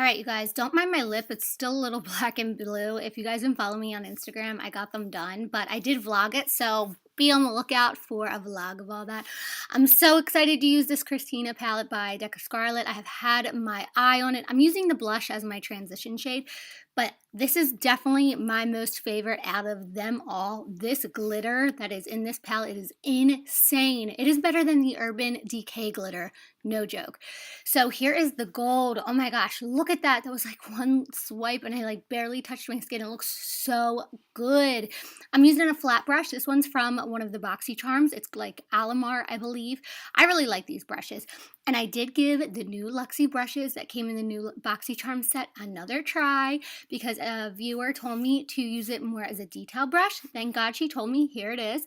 right, you guys, don't mind my lip. It's still a little black and blue. If you guys didn't follow me on Instagram, I got them done, but I did vlog it, so be on the lookout for a vlog of all that. I'm so excited to use this Kristina palette by Scarlet. I have had my eye on it. I'm using the blush as my transition shade, but this is definitely my most favorite out of them all. This glitter that is in this palette is insane. It is better than the Urban Decay glitter, no joke. So here is the gold. Oh my gosh, look at that. That was like one swipe and I like barely touched my skin. It looks so good. I'm using a flat brush. This one's from one of the BoxyCharms. It's like Alamar, I believe. I really like these brushes. And I did give the new Luxie brushes that came in the new BoxyCharm set another try because a viewer told me to use it more as a detail brush. Thank God she told me. Here it is.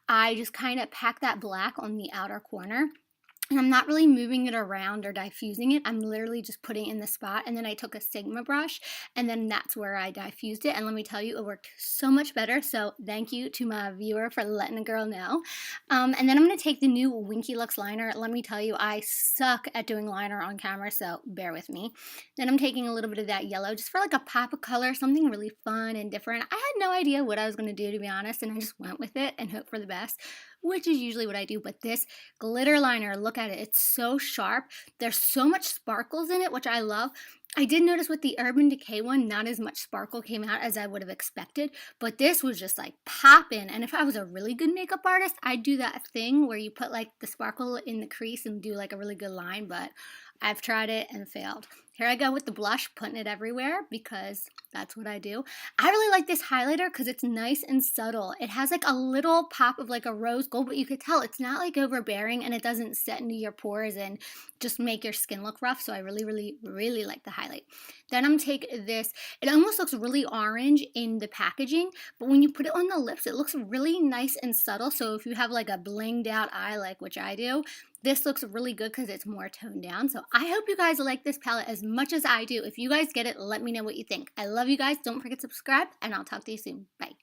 I just kind of pack that black on the outer corner. And I'm not really moving it around or diffusing it. I'm literally just putting it in the spot. And then I took a Sigma brush and then that's where I diffused it. And let me tell you, it worked so much better. So thank you to my viewer for letting a girl know. And then I'm going to take the new Winky Lux liner. Let me tell you, I suck at doing liner on camera, so bear with me. Then I'm taking a little bit of that yellow just for like a pop of color, something really fun and different. I had no idea what I was going to do, to be honest, and I just went with it and hoped for the best, which is usually what I do. But this glitter liner, look at it. It's so sharp. There's so much sparkles in it, which I love. I did notice with the Urban Decay one, not as much sparkle came out as I would have expected, but this was just like popping. And if I was a really good makeup artist, I'd do that thing where you put like the sparkle in the crease and do like a really good line, but I've tried it and failed. Here I go with the blush, putting it everywhere because that's what I do. I really like this highlighter because it's nice and subtle. It has like a little pop of like a rose gold, but you could tell it's not like overbearing and it doesn't set into your pores and just make your skin look rough. So I really, really, really like the highlight. Then I'm taking this. It almost looks really orange in the packaging, but when you put it on the lips, it looks really nice and subtle. So if you have like a blinged out eye, like which I do, this looks really good because it's more toned down. So I hope you guys like this palette as much as I do. If you guys get it, let me know what you think. I love you guys. Don't forget to subscribe, and I'll talk to you soon. Bye.